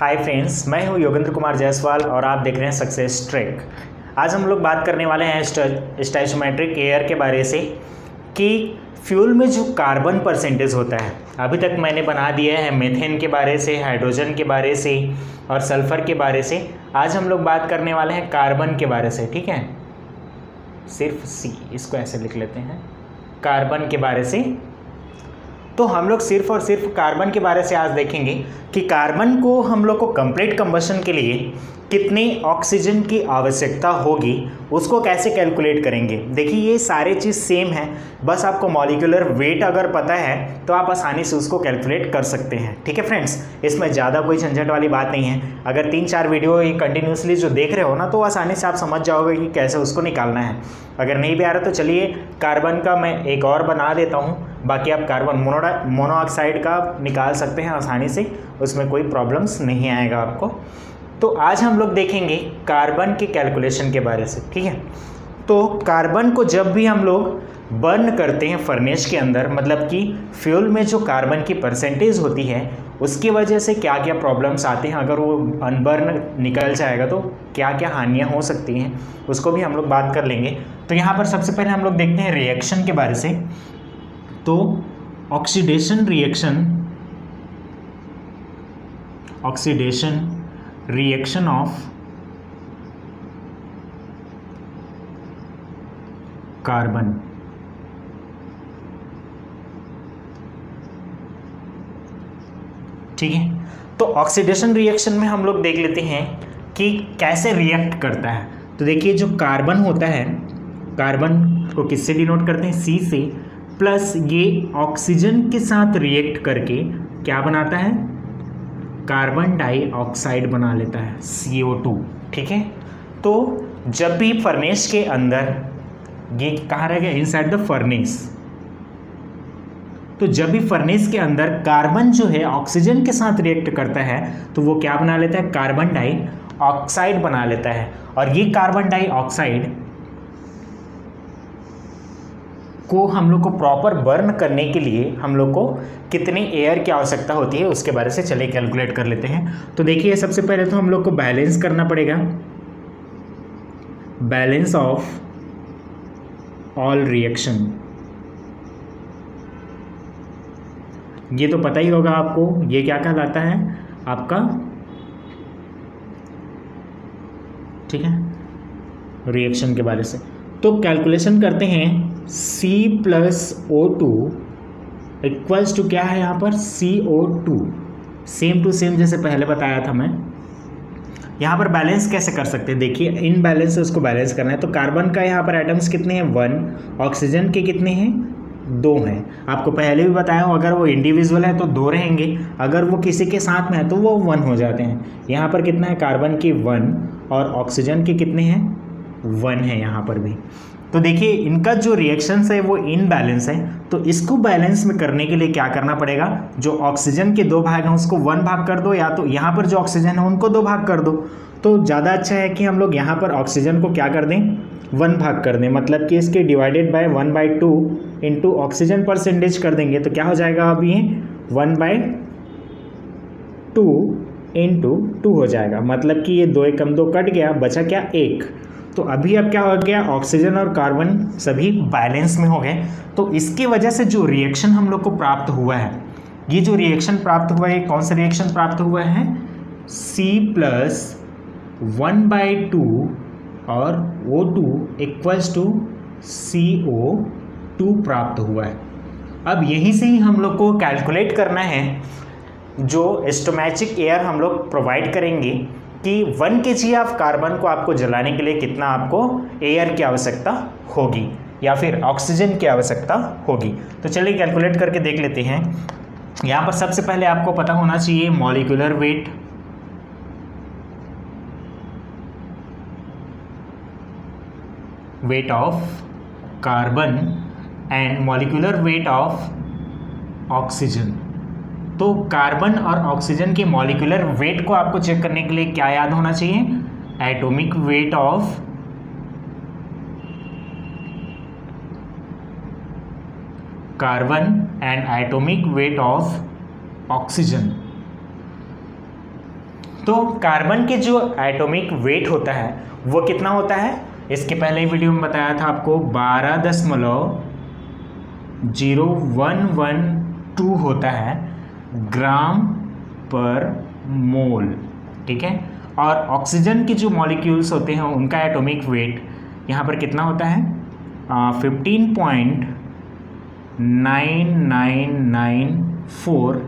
Hi friends, मैं हूं योगेंद्र कुमार जायसवाल और आप देख रहे हैं सक्सेस ट्रैक। आज हम लोग बात करने वाले हैं स्टोइकोमेट्रिक एयर के बारे से कि फ्यूल में जो कार्बन परसेंटेज होता है। अभी तक मैंने बना दिया है मीथेन के बारे से, हाइड्रोजन के बारे से और सल्फर के बारे से। आज हम लोग बात करने वाले हैं कार्बन के बारे से, ठीक है। सिर्फ सी, इसको ऐसे लिख लेते हैं, कार्बन के बारे से। तो हम लोग सिर्फ और सिर्फ कार्बन के बारे से आज देखेंगे कि कार्बन को हम लोग को कंप्लीट कंबशन के लिए कितनी ऑक्सीजन की आवश्यकता होगी, उसको कैसे कैलकुलेट करेंगे। देखिए ये सारे चीज़ सेम है, बस आपको मॉलिक्यूलर वेट अगर पता है तो आप आसानी से उसको कैलकुलेट कर सकते हैं, ठीक है फ्रेंड्स। इसमें ज़्यादा कोई झंझट वाली बात नहीं है। अगर 3-4 वीडियो ये कंटिन्यूसली जो देख रहे हो ना, तो आसानी से आप समझ जाओगे कि कैसे उसको निकालना है। अगर नहीं भी आ रहा तो चलिए कार्बन का मैं एक और बना देता हूँ, बाकी आप कार्बन मोनोऑक्साइड का निकाल सकते हैं आसानी से, उसमें कोई प्रॉब्लम्स नहीं आएगा आपको। तो आज हम लोग देखेंगे कार्बन के कैलकुलेशन के बारे से, ठीक है। तो कार्बन को जब भी हम लोग बर्न करते हैं फर्नेस के अंदर, मतलब कि फ्यूल में जो कार्बन की परसेंटेज होती है उसकी वजह से क्या क्या प्रॉब्लम्स आते हैं। अगर वो अनबर्न निकल जाएगा तो क्या क्या हानियाँ हो सकती हैं, उसको भी हम लोग बात कर लेंगे। तो यहाँ पर सबसे पहले हम लोग देखते हैं रिएक्शन के बारे से। तो ऑक्सीडेशन रिएक्शन ऑफ कार्बन, ठीक है। तो ऑक्सीडेशन रिएक्शन में हम लोग देख लेते हैं कि कैसे रिएक्ट करता है। तो देखिए जो कार्बन होता है, कार्बन को किससे डिनोट करते हैं, सी से, प्लस ये ऑक्सीजन के साथ रिएक्ट करके क्या बनाता है, कार्बन डाइऑक्साइड बना लेता है, CO2, ठीक है। तो जब भी फर्नेस के अंदर, ये कहाँ रह गया, इनसाइड द फर्नेस, तो जब भी फर्नेस के अंदर कार्बन जो है ऑक्सीजन के साथ रिएक्ट करता है तो वो क्या बना लेता है, कार्बन डाइऑक्साइड बना लेता है। और ये कार्बन डाइऑक्साइड को हम लोग को प्रॉपर बर्न करने के लिए हम लोग को कितनी एयर की आवश्यकता होती है उसके बारे से चलिए कैलकुलेट कर लेते हैं। तो देखिए सबसे पहले तो हम लोग को बैलेंस करना पड़ेगा, बैलेंस ऑफ ऑल रिएक्शन। ये तो पता ही होगा आपको, ये क्या कहलाता है आपका, ठीक है, रिएक्शन के बारे से। तो कैलकुलेशन करते हैं, C + O2 इक्वल्स टू क्या है यहाँ पर, CO2, सेम टू सेम जैसे पहले बताया था मैं। यहाँ पर बैलेंस कैसे कर सकते हैं, देखिए इन बैलेंस से उसको बैलेंस करना है। तो कार्बन का यहाँ पर एटम्स कितने हैं, 1, ऑक्सीजन के कितने हैं, 2 हैं। आपको पहले भी बताया हूँ, अगर वो इंडिविजुअल है तो 2 रहेंगे, अगर वो किसी के साथ में है तो वो 1 हो जाते हैं। यहाँ पर कितना है, कार्बन की 1 और ऑक्सीजन के कितने हैं, 1 है यहाँ पर भी। तो देखिए इनका जो रिएक्शंस है वो इनबैलेंस है, तो इसको बैलेंस में करने के लिए क्या करना पड़ेगा, जो ऑक्सीजन के 2 भाग हैं उसको 1 भाग कर दो, या तो यहाँ पर जो ऑक्सीजन है उनको 2 भाग कर दो। तो ज़्यादा अच्छा है कि हम लोग यहाँ पर ऑक्सीजन को क्या कर दें, 1 भाग कर दें, मतलब कि इसके divided by 1/2 into oxygen percentage कर देंगे। तो क्या हो जाएगा, अब ये 1/2 इंटू 2 हो जाएगा, मतलब कि ये 2 × 2 कट गया, बचा क्या, 1। तो अभी अब क्या हो गया, ऑक्सीजन और कार्बन सभी बैलेंस में हो गए। तो इसकी वजह से जो रिएक्शन हम लोग को प्राप्त हुआ है, ये जो रिएक्शन प्राप्त हुआ है, कौन सा रिएक्शन प्राप्त हुआ है, C + 1/2 और O2 इक्वल्स टू CO2 प्राप्त हुआ है। अब यहीं से ही हम लोग को कैलकुलेट करना है, जो स्टोमैटिक एयर हम लोग प्रोवाइड करेंगे कि 1 kg ऑफ कार्बन को आपको जलाने के लिए कितना आपको एयर की आवश्यकता होगी या फिर ऑक्सीजन की आवश्यकता होगी। तो चलिए कैलकुलेट करके देख लेते हैं। यहाँ पर सबसे पहले आपको पता होना चाहिए molecular weight, weight of carbon and molecular weight of oxygen. तो कार्बन और ऑक्सीजन के मॉलिक्यूलर वेट को आपको चेक करने के लिए क्या याद होना चाहिए, atomic weight of carbon and atomic weight of oxygen. तो कार्बन के जो एटॉमिक वेट होता है वो कितना होता है, इसके पहले ही वीडियो में बताया था आपको 12.0112 होता है ग्राम पर मोल, ठीक है। और ऑक्सीजन के जो मॉलिक्यूल्स होते हैं उनका एटॉमिक वेट यहाँ पर कितना होता है 15.9994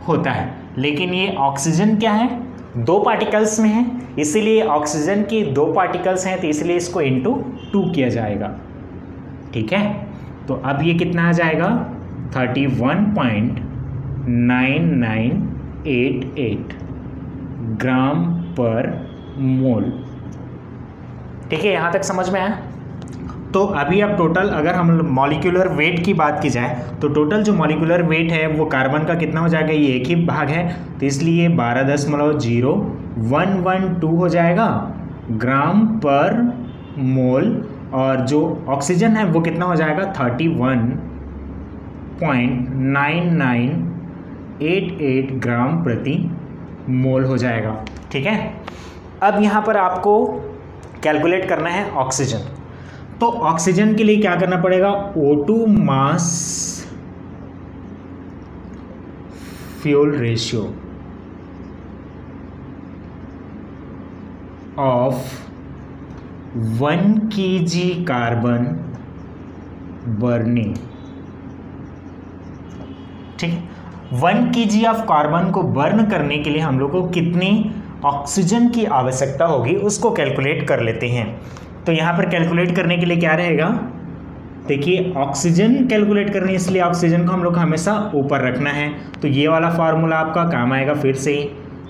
होता है। लेकिन ये ऑक्सीजन क्या है, 2 पार्टिकल्स में है, इसीलिए ऑक्सीजन की 2 पार्टिकल्स हैं तो इसलिए इसको इंटू 2 किया जाएगा, ठीक है। तो अब ये कितना आ जाएगा 31.9988 ग्राम पर मोल, ठीक है। यहाँ तक समझ में आया। तो अभी अब टोटल अगर हम मॉलिक्यूलर वेट की बात की जाए तो टोटल जो मॉलिक्यूलर वेट है वो कार्बन का कितना हो जाएगा, ये एक ही भाग है तो इसलिए 12.0112 हो जाएगा ग्राम पर मोल, और जो ऑक्सीजन है वो कितना हो जाएगा 31.9988 ग्राम प्रति मोल हो जाएगा, ठीक है। अब यहाँ पर आपको कैलकुलेट करना है ऑक्सीजन। तो ऑक्सीजन के लिए क्या करना पड़ेगा, O2 mass fuel ratio of 1 kg carbon burning, ठीक है। 1 kg ऑफ कार्बन को बर्न करने के लिए हम लोग को कितनी ऑक्सीजन की आवश्यकता होगी उसको कैलकुलेट कर लेते हैं। तो यहाँ पर कैलकुलेट करने के लिए क्या रहेगा, देखिए ऑक्सीजन कैलकुलेट करनी है इसलिए ऑक्सीजन को हम लोग हमेशा ऊपर रखना है, तो ये वाला फार्मूला आपका काम आएगा फिर से।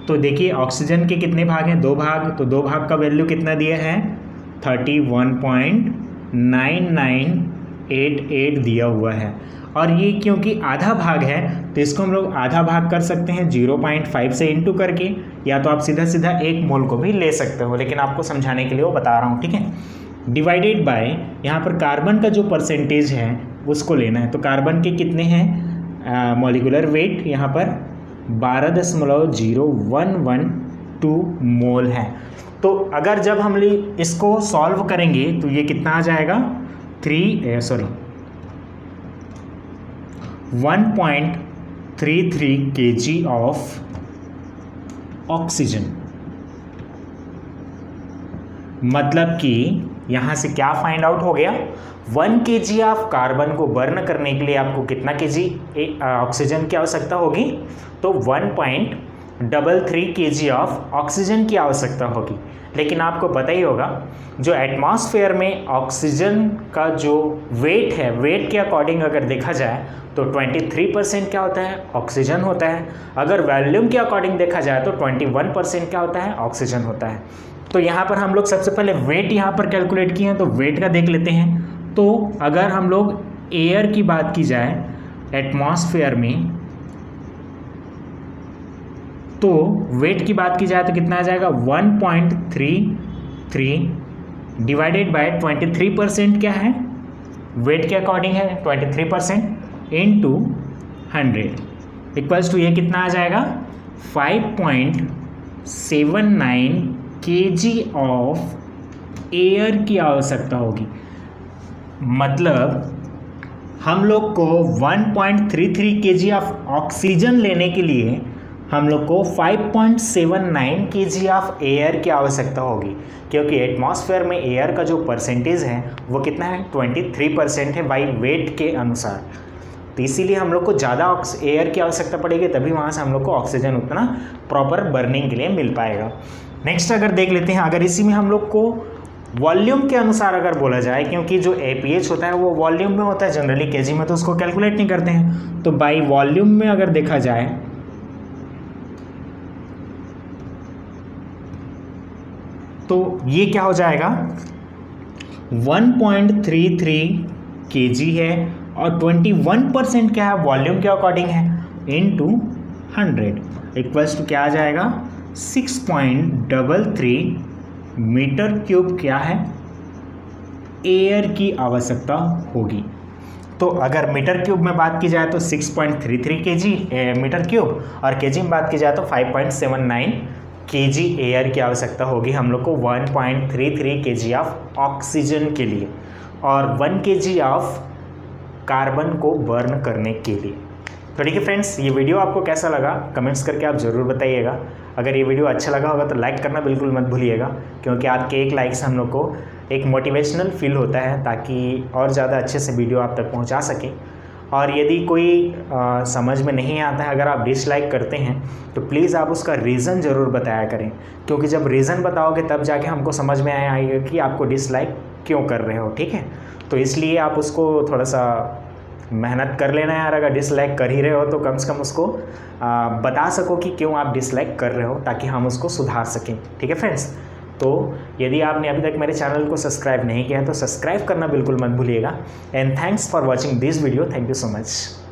तो देखिए ऑक्सीजन के कितने भाग हैं, 2 भाग, तो 2 भाग का वैल्यू कितना दिया है 31.9988 दिया हुआ है। और ये क्योंकि आधा भाग है तो इसको हम लोग आधा भाग कर सकते हैं 0.5 से इंटू करके, या तो आप सीधा सीधा 1 मोल को भी ले सकते हो, लेकिन आपको समझाने के लिए वो बता रहा हूँ, ठीक है। डिवाइडेड बाय यहाँ पर कार्बन का जो परसेंटेज है उसको लेना है। तो कार्बन के कितने हैं मॉलिक्यूलर वेट यहाँ पर 12.0112 मोल है। तो अगर जब हम इसको सॉल्व करेंगे तो ये कितना आ जाएगा 1.33 kg ऑफ ऑक्सीजन। मतलब कि यहाँ से क्या फाइंड आउट हो गया, 1 kg ऑफ कार्बन को बर्न करने के लिए आपको कितना kg ऑक्सीजन की आवश्यकता होगी, तो 1.33 kg ऑफ ऑक्सीजन की आवश्यकता होगी। लेकिन आपको पता ही होगा जो एटमॉस्फेयर में ऑक्सीजन का जो वेट है, वेट के अकॉर्डिंग अगर देखा जाए तो 23% क्या होता है ऑक्सीजन होता है। अगर वॉल्यूम के अकॉर्डिंग देखा जाए तो 21% क्या होता है ऑक्सीजन होता है। तो यहाँ पर हम लोग सबसे पहले वेट यहाँ पर कैलकुलेट किए हैं, तो वेट का देख लेते हैं। तो अगर हम लोग एयर की बात की जाए एटमॉस्फेयर में, तो वेट की बात की जाए तो कितना आ जाएगा 1.33 डिवाइडेड बाय 23% क्या है वेट के अकॉर्डिंग है 23% इंटू 100 इक्वल्स टू ये कितना आ जाएगा 5.79 kg ऑफ एयर की आवश्यकता होगी। मतलब हम लोग को 1.33 kg ऑफ ऑक्सीजन लेने के लिए हम लोग को 5.79 kg ऑफ एयर की आवश्यकता होगी, क्योंकि एटमॉस्फेयर में एयर का जो परसेंटेज है वो कितना है 23% है बाई वेट के अनुसार। तो इसीलिए हम लोग को ज़्यादा एयर की आवश्यकता पड़ेगी, तभी वहाँ से हम लोग को ऑक्सीजन उतना प्रॉपर बर्निंग के लिए मिल पाएगा। नेक्स्ट अगर देख लेते हैं, अगर इसी में हम लोग को वॉल्यूम के अनुसार अगर बोला जाए, क्योंकि जो APH होता है वो वॉल्यूम में होता है जनरली, केजी में तो उसको कैलकुलेट नहीं करते हैं, तो बाई वॉल्यूम में अगर देखा जाए तो ये क्या हो जाएगा 1.33 kg है और 21% क्या है वॉल्यूम के अकॉर्डिंग है इंटू 100 इक्वल्स टू क्या आ जाएगा 6.33 मीटर क्यूब क्या है एयर की आवश्यकता होगी। तो अगर मीटर क्यूब में बात की जाए तो 6.33 kg मीटर क्यूब और केजी में बात की जाए तो 5.79 kg एयर की आवश्यकता होगी हम लोग को 1.33 kg ऑफ ऑक्सीजन के लिए और 1 kg ऑफ कार्बन को बर्न करने के लिए। तो ठीक है फ्रेंड्स, ये वीडियो आपको कैसा लगा कमेंट्स करके आप ज़रूर बताइएगा। अगर ये वीडियो अच्छा लगा होगा तो लाइक करना बिल्कुल मत भूलिएगा, क्योंकि आपके एक लाइक से हम लोग को एक मोटिवेशनल फील होता है ताकि और ज़्यादा अच्छे से वीडियो आप तक पहुंचा सकें। और यदि कोई समझ में नहीं आता है, अगर आप डिसलाइक करते हैं तो प्लीज़ आप उसका रीज़न ज़रूर बताया करें, क्योंकि जब रीज़न बताओगे तब जाके हमको समझ में आएगा कि आपको डिसलाइक क्यों कर रहे हो। ठीक है, तो इसलिए आप उसको थोड़ा सा मेहनत कर लेना यार। अगर डिसलाइक कर ही रहे हो तो कम से कम उसको बता सको कि क्यों आप डिसलाइक कर रहे हो, ताकि हम उसको सुधार सकें। ठीक है फ्रेंड्स, तो यदि आपने अभी तक मेरे चैनल को सब्सक्राइब नहीं किया है तो सब्सक्राइब करना बिल्कुल मत भूलिएगा। And thanks for watching this video. Thank you so much.